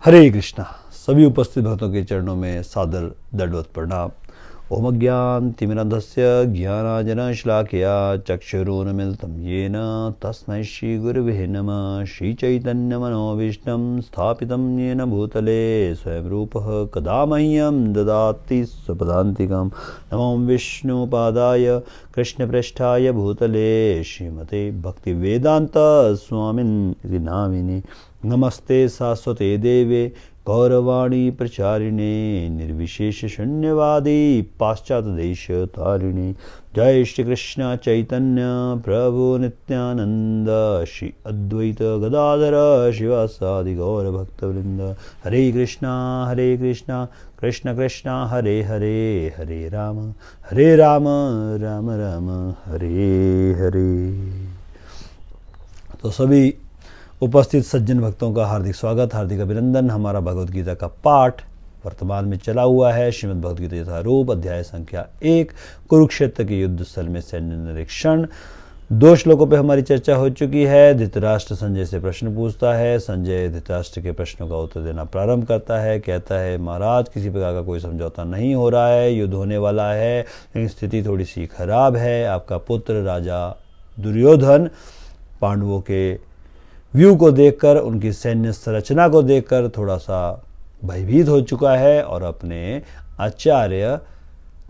हरे कृष्णा। सभी उपस्थित भक्तों के चरणों में सादर दंडवत प्रणाम। ओम अज्ञानतिमिरन्धस्य ज्ञानाञ्जनशलाकया चक्षुरुन्मीलितं येन तस्मै श्रीगुरवे नमः। श्रीचैतन्यमनोभीष्टं स्थापितं येन भूतले स्वयं रूपः कदा मह्यं ददाति स्वपदान्तिकं। नमो विष्णुपादाय कृष्णप्रेष्ठाय भूतले श्रीमते भक्तिवेदान्त स्वामिन् नामिने। नमस्ते सास्वते देवे गौरवाणी प्रचारिणे निर्विशेष शून्यवादी पाश्चात्य देश तारिणे। जय श्री कृष्ण चैतन्य प्रभु नित्यानंद श्री अद्वैत गदाधर शिवासादि गौर भक्तवृंद। हरे कृष्णा कृष्ण कृष्ण हरे हरे, हरे राम राम राम हरे हरे। तो सभी उपस्थित सज्जन भक्तों का हार्दिक स्वागत, हार्दिक अभिनंदन। हमारा भगवद गीता का पाठ वर्तमान में चला हुआ है। श्रीमद् भगवद गीता यथारूप अध्याय संख्या 1 कुरुक्षेत्र के युद्ध स्थल में सैन्य निरीक्षण। 2 श्लोकों पे हमारी चर्चा हो चुकी है। धृतराष्ट्र संजय से प्रश्न पूछता है। संजय धृतराष्ट्र के प्रश्नों का उत्तर देना प्रारंभ करता है। कहता है, महाराज किसी प्रकार का कोई समझौता नहीं हो रहा है, युद्ध होने वाला है, लेकिन स्थिति थोड़ी सी खराब है। आपका पुत्र राजा दुर्योधन पांडवों के व्यू को देखकर, उनकी सैन्य संरचना को देखकर थोड़ा सा भयभीत हो चुका है और अपने आचार्य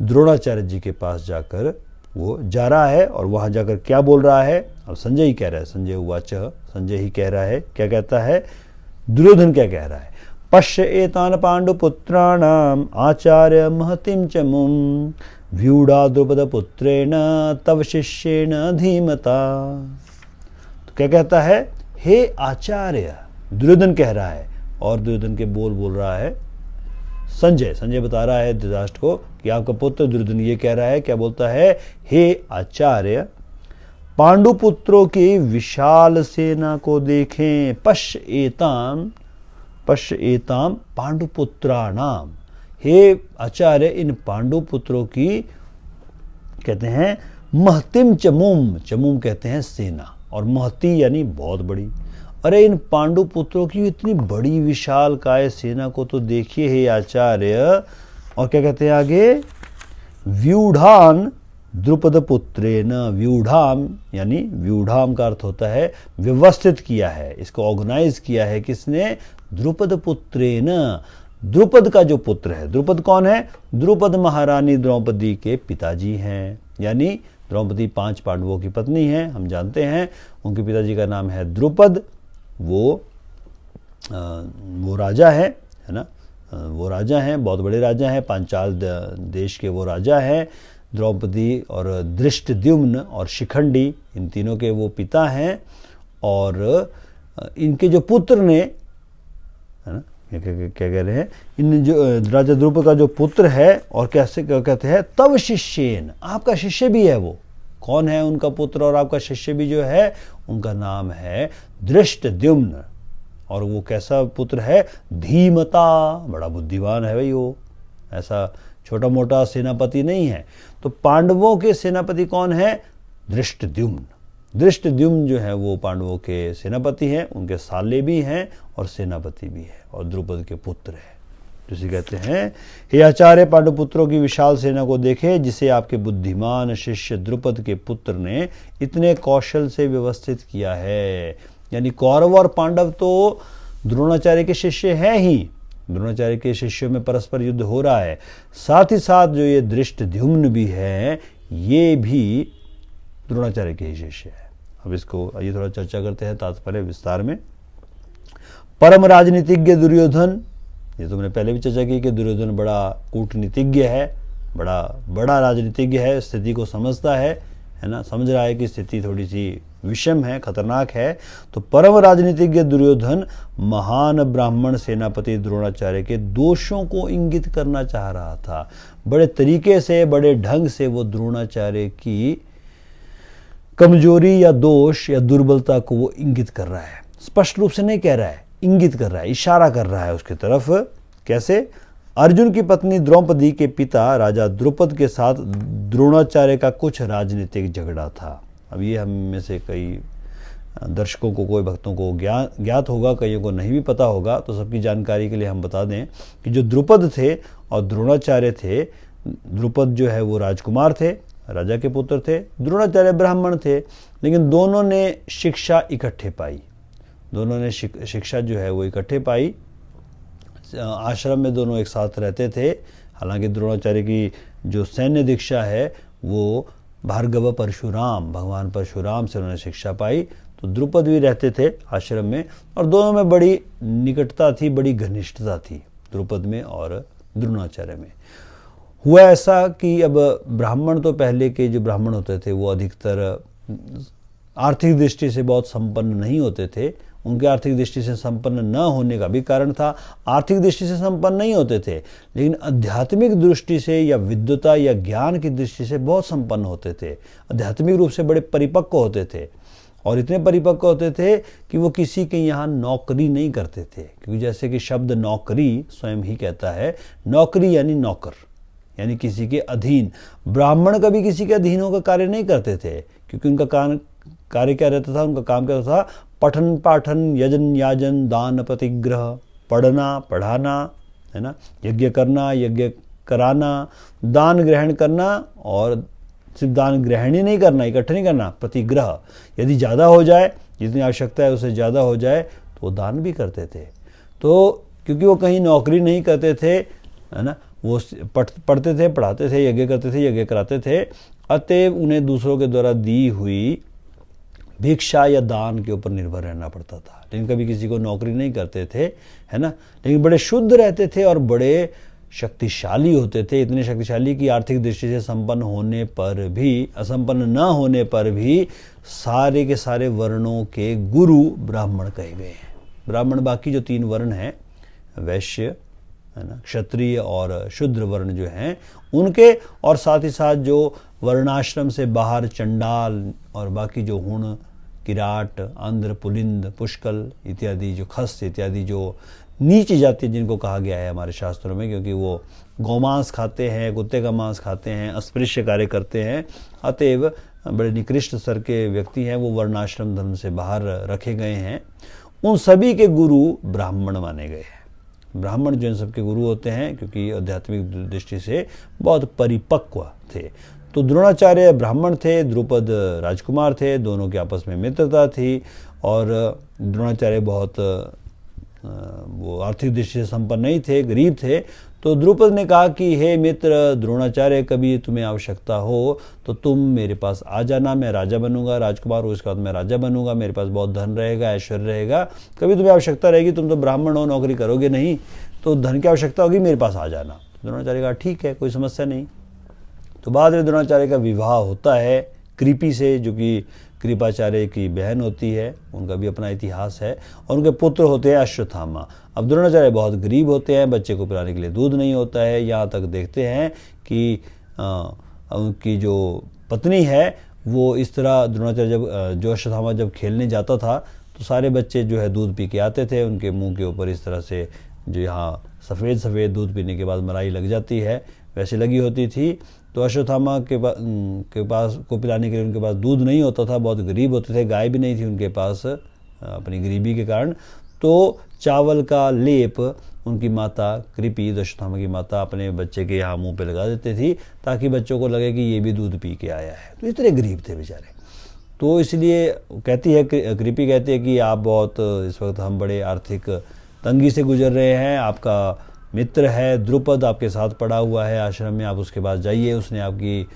द्रोणाचार्य जी के पास जाकर वो जा रहा है। और वहां जाकर क्या बोल रहा है, अब संजय ही कह रहा है। संजय उवाच, संजय ही कह रहा है। क्या कहता है दुर्योधन, क्या कह रहा है? पश्य एतान पांडुपुत्राणाम आचार्य महतिम च मुम व्यूढ़ा द्रुपद पुत्रेण तव शिष्येण धीमता। तो क्या कहता है? हे आचार्य, दुर्योधन कह रहा है। और दुर्योधन के बोल रहा है संजय। संजय बता रहा है धृतराष्ट्र को कि आपका पुत्र दुर्योधन ये कह रहा है। क्या बोलता है? हे आचार्य, पांडुपुत्रों की विशाल सेना को देखें। पश्य एताम पांडुपुत्राणाम। हे आचार्य, इन पांडुपुत्रों की कहते हैं महतिम चमुम कहते हैं सेना, और महती यानी बहुत बड़ी। अरे इन पांडु पुत्रों की इतनी बड़ी विशाल काय सेना को तो देखिए हे आचार्य। और क्या कहते हैं आगे? व्यूढ़ान द्रुपद पुत्रेण। व्यूढ़ाम यानी व्यूढ़ाम का अर्थ होता है व्यवस्थित किया है, इसको ऑर्गेनाइज किया है। किसने? द्रुपद पुत्रेण। द्रुपद का जो पुत्र है। द्रुपद कौन है? द्रुपद महारानी द्रौपदी के पिताजी हैं। यानी द्रौपदी 5 पांडवों की पत्नी है, हम जानते हैं। उनके पिताजी का नाम है द्रुपद। वो राजा है ना। वो राजा हैं, बहुत बड़े राजा हैं। पांचाल देश के वो राजा हैं। द्रौपदी और धृष्टद्युम्न और शिखंडी, इन तीनों के वो पिता हैं। और इनके जो पुत्र ने, है ना, क्या कह रहे हैं, इन जो राजा द्रुपद का जो पुत्र है, और कैसे क्या कहते हैं? तव शिष्येन, आपका शिष्य भी है। वो कौन है? उनका पुत्र और आपका शिष्य भी जो है, उनका नाम है धृष्टद्युम्न। और वो कैसा पुत्र है? धीमता, बड़ा बुद्धिमान है भाई वो, ऐसा छोटा मोटा सेनापति नहीं है। तो पांडवों के सेनापति कौन है? धृष्टद्युम्न। धृष्टद्युम्न जो है वो पांडवों के सेनापति हैं, उनके साले भी हैं और सेनापति भी है, और द्रुपद के पुत्र है। जिसे कहते हैं, हे आचार्य, पांडुपुत्रों की विशाल सेना को देखे, जिसे आपके बुद्धिमान शिष्य द्रुपद के पुत्र ने इतने कौशल से व्यवस्थित किया है। यानी कौरव और पांडव तो द्रोणाचार्य के शिष्य हैं ही, द्रोणाचार्य के शिष्यों में परस्पर युद्ध हो रहा है। साथ ही साथ जो ये धृष्टद्युम्न भी है, ये भी द्रोणाचार्य के ही शिष्य है। अब इसको आइए थोड़ा चर्चा करते हैं तात्पर्य विस्तार में। परम राजनीतिज्ञ दुर्योधन, ये तुमने पहले भी चर्चा की कि दुर्योधन बड़ा कूटनीतिज्ञ है, बड़ा राजनीतिज्ञ है, स्थिति को समझता है ना, समझ रहा है कि स्थिति थोड़ी सी विषम है, खतरनाक है। तो परम राजनीतिज्ञ दुर्योधन महान ब्राह्मण सेनापति द्रोणाचार्य के दोषों को इंगित करना चाह रहा था। बड़े तरीके से, बड़े ढंग से वो द्रोणाचार्य की कमजोरी या दोष या दुर्बलता को वो इंगित कर रहा है। स्पष्ट रूप से नहीं कह रहा है, इंगित कर रहा है, इशारा कर रहा है उसकी तरफ। कैसे? अर्जुन की पत्नी द्रौपदी के पिता राजा द्रुपद के साथ द्रोणाचार्य का कुछ राजनीतिक झगड़ा था। अब ये हम में से कई दर्शकों को, कोई भक्तों को ज्ञात होगा, कईयों को नहीं भी पता होगा, तो सबकी जानकारी के लिए हम बता दें कि जो द्रुपद थे और द्रोणाचार्य थे, द्रुपद जो है वो राजकुमार थे, राजा के पुत्र थे, द्रोणाचार्य ब्राह्मण थे, लेकिन दोनों ने शिक्षा इकट्ठे पाई, दोनों ने शिक्षा जो है वो इकट्ठे पाई। आश्रम में दोनों एक साथ रहते थे। हालांकि द्रोणाचार्य की जो सैन्य दीक्षा है वो भार्गव परशुराम, भगवान परशुराम से उन्होंने शिक्षा पाई, तो द्रुपद भी रहते थे आश्रम में, और दोनों में बड़ी निकटता थी, बड़ी घनिष्ठता थी, द्रुपद में और द्रोणाचार्य में। हुआ ऐसा कि अब ब्राह्मण, तो पहले के जो ब्राह्मण होते थे वो अधिकतर आर्थिक दृष्टि से बहुत संपन्न नहीं होते थे। उनके आर्थिक दृष्टि से संपन्न न होने का भी कारण था, आर्थिक दृष्टि से संपन्न नहीं होते थे, लेकिन आध्यात्मिक दृष्टि से या विद्वता या ज्ञान की दृष्टि से बहुत संपन्न होते थे, आध्यात्मिक रूप से बड़े परिपक्व होते थे, और इतने परिपक्व होते थे कि वो किसी के यहाँ नौकरी नहीं करते थे। क्योंकि जैसे कि शब्द नौकरी स्वयं ही कहता है, नौकरी यानी नौकर, यानी किसी के अधीन। ब्राह्मण कभी किसी के अधीन होकर कार्य नहीं करते थे, क्योंकि उनका कार्य क्या रहता था, उनका काम क्या रहता था, पठन पाठन, यजन याजन, दान प्रतिग्रह, पढ़ना पढ़ाना, है ना, यज्ञ करना, यज्ञ कराना, दान ग्रहण करना, और सिर्फ दान ग्रहण ही नहीं करना, इकट्ठे नहीं करना, प्रतिग्रह, यदि ज़्यादा हो जाए, जितनी आवश्यकता है उससे ज़्यादा हो जाए तो वो दान भी करते थे। तो क्योंकि वो कहीं नौकरी नहीं करते थे, है ना, वो पढ़ते थे, पढ़ाते थे, यज्ञ करते थे, यज्ञ कराते थे, अतएव उन्हें दूसरों के द्वारा दी हुई भिक्षा या दान के ऊपर निर्भर रहना पड़ता था। लेकिन कभी किसी को नौकरी नहीं करते थे, है ना, लेकिन बड़े शुद्ध रहते थे और बड़े शक्तिशाली होते थे, इतने शक्तिशाली कि आर्थिक दृष्टि से संपन्न होने पर भी, असंपन्न न होने पर भी सारे के सारे वर्णों के गुरु ब्राह्मण कहे गए हैं। ब्राह्मण बाकी जो 3 वर्ण हैं, वैश्य, है ना, क्षत्रिय और शूद्र वर्ण जो हैं उनके, और साथ ही साथ जो वर्णाश्रम से बाहर चंडाल और बाकी जो हुण, किराट, आंध्र, पुलिंद, पुष्कल इत्यादि, जो खस इत्यादि जो नीच जाति जिनको कहा गया है हमारे शास्त्रों में, क्योंकि वो गौमांस खाते हैं, कुत्ते का मांस खाते हैं, अस्पृश्य कार्य करते हैं, अतएव बड़े निकृष्ट स्तर के व्यक्ति हैं, वो वर्णाश्रम धर्म से बाहर रखे गए हैं। उन सभी के गुरु ब्राह्मण माने गए हैं। ब्राह्मण जो इन सबके गुरु होते हैं, क्योंकि आध्यात्मिक दृष्टि से बहुत परिपक्व थे। तो द्रोणाचार्य ब्राह्मण थे, द्रुपद राजकुमार थे, दोनों के आपस में मित्रता थी, और द्रोणाचार्य बहुत वो आर्थिक दृष्टि से संपन्न नहीं थे, गरीब थे। तो द्रुपद ने कहा कि हे मित्र द्रोणाचार्य, कभी तुम्हें आवश्यकता हो तो तुम मेरे पास आ जाना, मैं राजा बनूंगा, राजकुमार हूँ, उसके बाद मैं राजा बनूंगा, मेरे पास बहुत धन रहेगा, ऐश्वर्य रहेगा, कभी तुम्हें आवश्यकता रहेगी, तुम तो ब्राह्मण हो, नौकरी करोगे नहीं, तो धन की आवश्यकता होगी, मेरे पास आ जाना। द्रोणाचार्य कहा ठीक है, कोई समस्या नहीं। तो बाद में द्रोणाचार्य का विवाह होता है कृपि से, जो कि कृपाचार्य की बहन होती है, उनका भी अपना इतिहास है, और उनके पुत्र होते हैं अश्वत्थामा। अब द्रोणाचार्य बहुत गरीब होते हैं, बच्चे को पिलाने के लिए दूध नहीं होता है, यहाँ तक देखते हैं कि उनकी जो पत्नी है वो इस तरह, द्रोणाचार्य जो अश्वत्थामा जब खेलने जाता था तो सारे बच्चे जो है दूध पी के आते थे, उनके मुंह के ऊपर इस तरह से जो यहाँ सफ़ेद सफ़ेद दूध पीने के बाद मलाई लग जाती है, वैसे लगी होती थी। तो अश्वत्थामा के पास को पिलाने के लिए उनके पास दूध नहीं होता था, बहुत गरीब होते थे, गाय भी नहीं थी उनके पास अपनी गरीबी के कारण। तो चावल का लेप उनकी माता कृपि, अश्वत्थामा की माता, अपने बच्चे के यहाँ मुंह पे लगा देती थी, ताकि बच्चों को लगे कि ये भी दूध पी के आया है। तो इतने गरीब थे बेचारे। तो इसलिए कहती है, कृपि कहती है कि आप बहुत, इस वक्त हम बड़े आर्थिक तंगी से गुजर रहे हैं, आपका मित्र है द्रुपद आपके साथ पड़ा हुआ है आश्रम में, आप उसके पास जाइए, उसने आपकी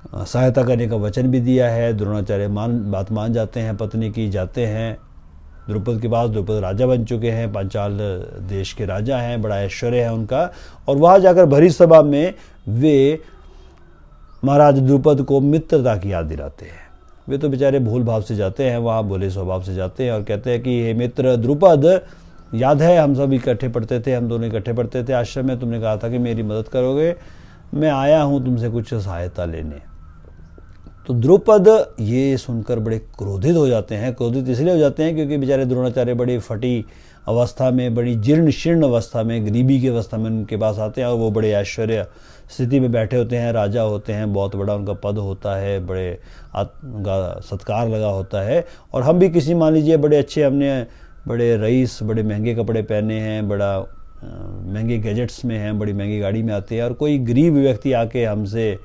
सहायता करने का वचन भी दिया है। द्रोणाचार्य बात मान जाते हैं, पत्नी की, जाते हैं द्रुपद के पास। द्रुपद राजा बन चुके हैं, पांचाल देश के राजा हैं, बड़ा ऐश्वर्य है उनका, और वहाँ जाकर भरी सभा में वे महाराज द्रुपद को मित्रता की याद दिलाते हैं। वे तो बेचारे भूल भाव से जाते हैं वहाँ, भोले स्वभाव से जाते हैं, और कहते हैं कि हे मित्र द्रुपद, याद है हम सब इकट्ठे पढ़ते थे, हम दोनों इकट्ठे पढ़ते थे आश्रम में, तुमने कहा था कि मेरी मदद करोगे, मैं आया हूँ तुमसे कुछ सहायता लेने। तो द्रुपद ये सुनकर बड़े क्रोधित हो जाते हैं। क्रोधित इसलिए हो जाते हैं क्योंकि बेचारे द्रोणाचार्य बड़ी फटी अवस्था में, बड़ी जीर्ण शीर्ण अवस्था में, गरीबी की अवस्था में उनके पास आते हैं और वो बड़े ऐश्वर्य स्थिति में बैठे होते हैं, राजा होते हैं, बहुत बड़ा उनका पद होता है, बड़े उनका सत्कार लगा होता है। और हम भी किसी, मान लीजिए बड़े अच्छे, हमने बड़े रईस, बड़े महंगे कपड़े पहने हैं, बड़ा महंगे गैजेट्स में हैं, बड़ी महंगी गाड़ी में आते हैं, और कोई गरीब व्यक्ति आके हमसे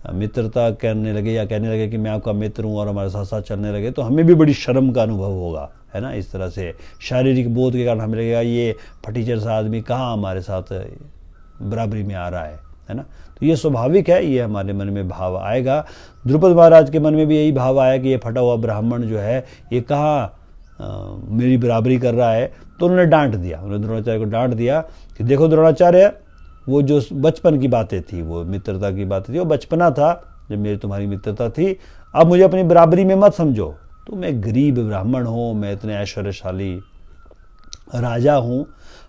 मित्रता करने लगे या कहने लगे कि मैं आपका मित्र हूँ और हमारे साथ साथ चलने लगे, तो हमें भी बड़ी शर्म का अनुभव होगा, है ना। इस तरह से शारीरिक बोध के कारण हमें लगेगा ये फटीचर सा आदमी कहाँ हमारे साथ बराबरी में आ रहा है ना। तो ये स्वाभाविक है, ये हमारे मन में भाव आएगा। द्रुपद महाराज के मन में भी यही भाव आया कि ये फटा हुआ ब्राह्मण जो है ये कहाँ मेरी बराबरी कर रहा है। तो उन्होंने डांट दिया, उन्होंने द्रोणाचार्य को डांट दिया कि देखो द्रोणाचार्य, वो जो बचपन की बातें थी, वो मित्रता की बातें थी, वो बचपना था जब मेरी तुम्हारी मित्रता थी, अब मुझे अपनी बराबरी में मत समझो। तो मैं गरीब ब्राह्मण हूँ, मैं इतने ऐश्वर्यशाली राजा हूँ,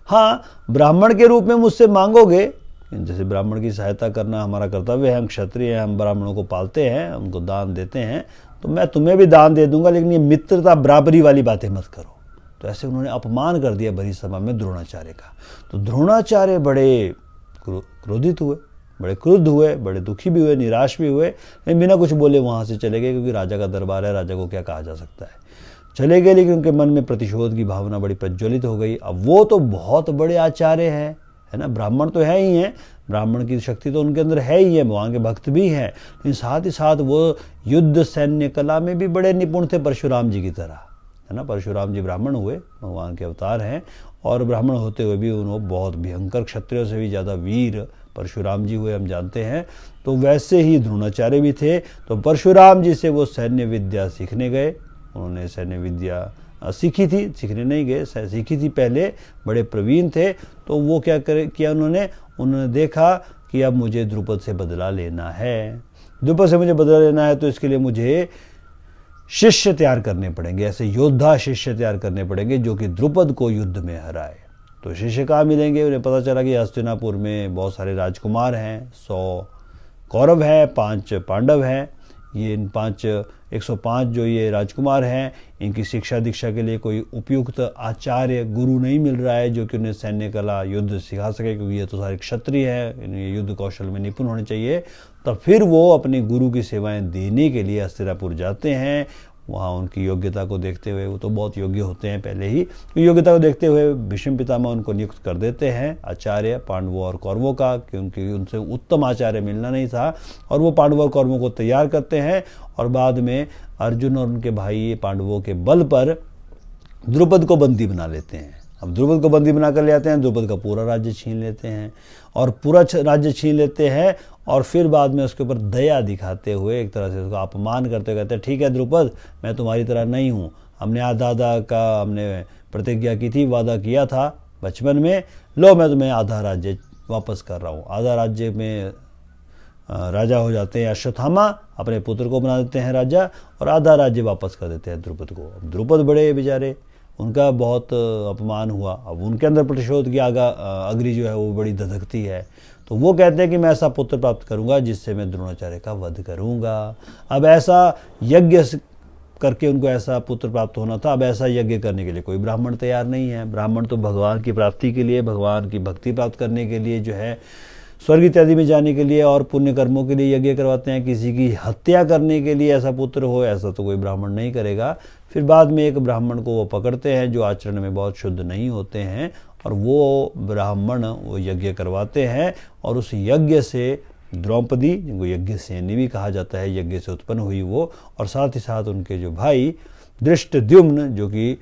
हाँ ब्राह्मण के रूप में मुझसे मांगोगे, जैसे ब्राह्मण की सहायता करना हमारा कर्तव्य है, हम क्षत्रिय हैं, हम ब्राह्मणों को पालते हैं, उनको दान देते हैं, तो मैं तुम्हें भी दान दे दूंगा, लेकिन ये मित्रता बराबरी वाली बातें मत करो। तो ऐसे उन्होंने अपमान कर दिया भरी सभा में द्रोणाचार्य का। तो द्रोणाचार्य बड़े क्रोधित हुए, बड़े क्रुद्ध हुए, बड़े दुखी भी हुए, निराश भी हुए, लेकिन बिना कुछ बोले वहाँ से चले गए, क्योंकि राजा का दरबार है, राजा को क्या कहा जा सकता है। चले गए, लेकिन उनके मन में प्रतिशोध की भावना बड़ी प्रज्वलित हो गई। अब वो तो बहुत बड़े आचार्य हैं, है ना, ब्राह्मण तो है ही हैं, ब्राह्मण की शक्ति तो उनके अंदर है ही है, भगवान के भक्त भी हैं, लेकिन साथ ही साथ वो युद्ध सैन्य कला में भी बड़े निपुण थे, परशुराम जी की तरह, है ना। परशुराम जी ब्राह्मण हुए, भगवान के अवतार हैं, और ब्राह्मण होते हुए भी उन्होंने बहुत भयंकर, क्षत्रियों से भी ज़्यादा वीर परशुराम जी हुए, हम जानते हैं। तो वैसे ही द्रोणाचार्य भी थे। तो परशुराम जी से वो सैन्य विद्या सीखने गए, उन्होंने सैन्य विद्या सीखी थी, सीखने नहीं गए, सीखी थी पहले, बड़े प्रवीण थे। तो वो क्या किया उन्होंने देखा कि अब मुझे द्रुपद से बदला लेना है, द्रुपद से मुझे बदला लेना है, तो इसके लिए मुझे शिष्य तैयार करने पड़ेंगे, ऐसे योद्धा शिष्य तैयार करने पड़ेंगे जो कि द्रुपद को युद्ध में हराए। तो शिष्य कहाँ मिलेंगे? उन्हें पता चला कि हस्तिनापुर में बहुत सारे राजकुमार हैं, 100 कौरव हैं, 5 पांडव हैं। ये इन 105 जो ये राजकुमार हैं, इनकी शिक्षा दीक्षा के लिए कोई उपयुक्त आचार्य गुरु नहीं मिल रहा है जो कि उन्हें सैन्य कला युद्ध सिखा सके, क्योंकि ये तो सारे क्षत्रिय हैं, इन्हें युद्ध कौशल में निपुण होने चाहिए। तब फिर वो अपने गुरु की सेवाएं देने के लिए हस्तिनापुर जाते हैं। वहाँ उनकी योग्यता को देखते हुए, वो तो बहुत योग्य होते हैं पहले ही, तो योग्यता को देखते हुए भीष्म पितामह उनको नियुक्त कर देते हैं आचार्य पांडवों और कौरवों का, क्योंकि उनसे उत्तम आचार्य मिलना नहीं था। और वो पांडवों और कौरवों को तैयार करते हैं, और बाद में अर्जुन और उनके भाई पांडवों के बल पर द्रुपद को बंदी बना लेते हैं। अब द्रुपद को बंदी बना कर ले आते हैं, द्रुपद का पूरा राज्य छीन लेते हैं, और पूरा राज्य छीन लेते हैं, और फिर बाद में उसके ऊपर दया दिखाते हुए, एक तरह से उसका अपमान करते हुए कहते हैं, ठीक है द्रुपद, मैं तुम्हारी तरह नहीं हूँ, हमने आधा का हमने प्रतिज्ञा की थी, वादा किया था बचपन में, लो मैं तुम्हें आधा राज्य वापस कर रहा हूँ। आधा राज्य में राजा हो जाते हैं अश्वत्थामा, अपने पुत्र को बना देते हैं राजा, और आधा राज्य वापस कर देते हैं द्रुपद को। अब द्रुपद बड़े बेचारे, उनका बहुत अपमान हुआ, अब उनके अंदर प्रतिशोध की अग्नि जो है वो बड़ी धधकती है। तो वो कहते हैं कि मैं ऐसा पुत्र प्राप्त करूंगा जिससे मैं द्रोणाचार्य का वध करूंगा। अब ऐसा यज्ञ करके उनको ऐसा पुत्र प्राप्त होना था। अब ऐसा यज्ञ करने के लिए कोई ब्राह्मण तैयार नहीं है। ब्राह्मण तो भगवान की प्राप्ति के लिए, भगवान की भक्ति प्राप्त करने के लिए, जो है स्वर्ग इत्यादि में जाने के लिए और पुण्य कर्मों के लिए यज्ञ करवाते हैं। किसी की हत्या करने के लिए ऐसा पुत्र हो, ऐसा तो कोई ब्राह्मण नहीं करेगा। फिर बाद में एक ब्राह्मण को वो पकड़ते हैं जो आचरण में बहुत शुद्ध नहीं होते हैं, और वो ब्राह्मण वो यज्ञ करवाते हैं, और उस यज्ञ से द्रौपदी, जिनको यज्ञ सेनी भी कहा जाता है, यज्ञ से उत्पन्न हुई वो, और साथ ही साथ उनके जो भाई धृष्टद्युम्न जो कि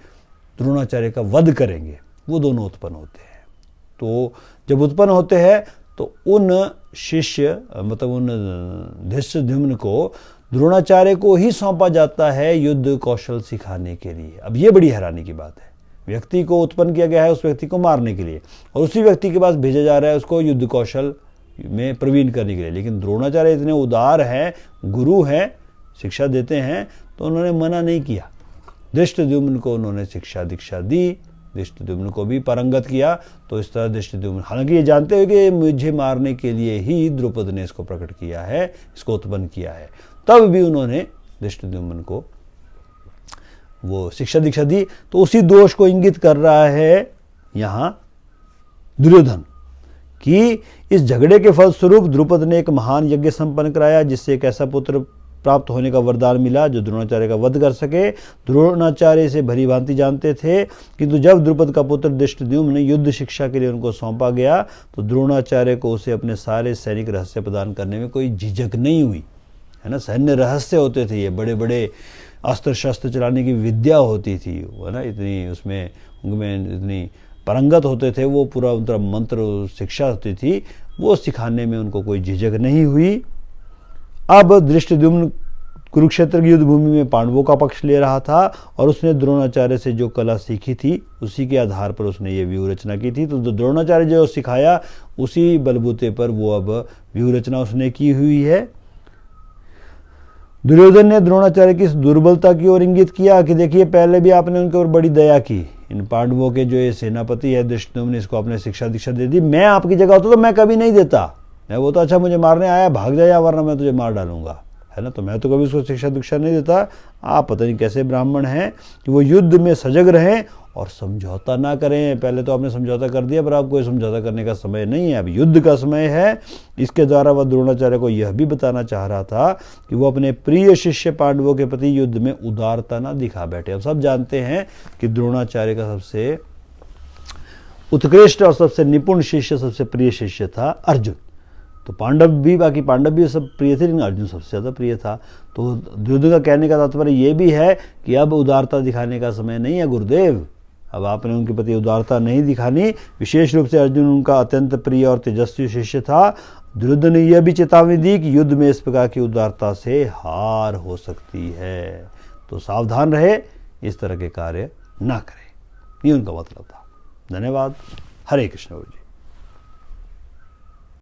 द्रोणाचार्य का वध करेंगे, वो दोनों उत्पन्न होते हैं। तो जब उत्पन्न होते हैं तो उन शिष्य, मतलब उन धृष्टद्युम्न को द्रोणाचार्य को ही सौंपा जाता है युद्ध कौशल सिखाने के लिए। अब ये बड़ी हैरानी की बात है, व्यक्ति को उत्पन्न किया गया है उस व्यक्ति को मारने के लिए, और उसी व्यक्ति के पास भेजा जा रहा है उसको युद्ध कौशल में प्रवीण करने के लिए। लेकिन द्रोणाचार्य इतने उदार हैं, गुरु हैं, शिक्षा देते हैं, तो उन्होंने मना नहीं किया। धृष्टद्युम्न को उन्होंने शिक्षा दीक्षा दी, धृष्टद्युम्न को भी पारंगत किया। तो इस तरह धृष्टद्युम्न, हालांकि ये जानते हुए कि मुझे मारने के लिए ही द्रुपद ने इसको प्रकट किया है, इसको उत्पन्न किया है, तब भी उन्होंने धृष्टद्युम्न को वो शिक्षा दीक्षा दी। तो उसी दोष को इंगित कर रहा है यहाँ दुर्योधन कि इस झगड़े के फलस्वरूप द्रुपद ने एक महान यज्ञ संपन्न कराया, जिससे एक ऐसा पुत्र प्राप्त होने का वरदान मिला जो द्रोणाचार्य का वध कर सके। द्रोणाचार्य इसे भली भांति जानते थे, किंतु जब द्रुपद का पुत्र धृष्टद्युम्न युद्ध शिक्षा के लिए उनको सौंपा गया तो द्रोणाचार्य को उसे अपने सारे सैनिक रहस्य प्रदान करने में कोई झिझक नहीं हुई, है ना। सैन्य रहस्य होते थे, ये बड़े बड़े अस्त्र शस्त्र चलाने की विद्या होती थी, है ना, इतनी उसमें उनमें इतनी परंगत होते थे, वो पूरा उनका मंत्र शिक्षा होती थी, वो सिखाने में उनको कोई झिझक नहीं हुई। अब धृष्टद्युम्न कुरुक्षेत्र की युद्ध भूमि में पांडवों का पक्ष ले रहा था और उसने द्रोणाचार्य से जो कला सीखी थी उसी के आधार पर उसने ये व्यूह रचना की थी। तो द्रोणाचार्य जो सिखाया उसी बलबूते पर वो अब व्यूह रचना उसने की हुई है। दुर्योधन ने द्रोणाचार्य की इस दुर्बलता की ओर इंगित किया कि देखिए, पहले भी आपने उनके ऊपर बड़ी दया की, इन पांडवों के जो ये सेनापति है धृष्टद्युम्न ने इसको आपने शिक्षा दीक्षा दे दी, मैं आपकी जगह होता तो मैं कभी नहीं देता। मैं वो तो अच्छा मुझे मारने आया, भाग जाए वरना मैं तुझे मार डालूंगा, है ना, तो मैं तो कभी उसको शिक्षा दीक्षा नहीं देता। आप पता नहीं कैसे ब्राह्मण हैं कि वो युद्ध में सजग रहें और समझौता ना करें। पहले तो आपने समझौता कर दिया, पर अब कोई समझौता करने का समय नहीं है, अब युद्ध का समय है। इसके द्वारा वह द्रोणाचार्य को यह भी बताना चाह रहा था कि वो अपने प्रिय शिष्य पांडवों के प्रति युद्ध में उदारता ना दिखा बैठे। अब सब जानते हैं कि द्रोणाचार्य का सबसे उत्कृष्ट और सबसे निपुण शिष्य, सबसे प्रिय शिष्य था अर्जुन। तो बाकी पांडव भी सब प्रिय थे, लेकिन अर्जुन सबसे ज़्यादा प्रिय था। तो दुर्योधन का कहने का तात्पर्य ये भी है कि अब उदारता दिखाने का समय नहीं है गुरुदेव, अब आपने उनके प्रति उदारता नहीं दिखानी। विशेष रूप से अर्जुन उनका अत्यंत प्रिय और तेजस्वी शिष्य था। दुर्योधन ने यह भी चेतावनी दी कि युद्ध में इस प्रकार की उदारता से हार हो सकती है, तो सावधान रहे, इस तरह के कार्य ना करें, ये उनका मतलब था। धन्यवाद। हरे कृष्ण जी।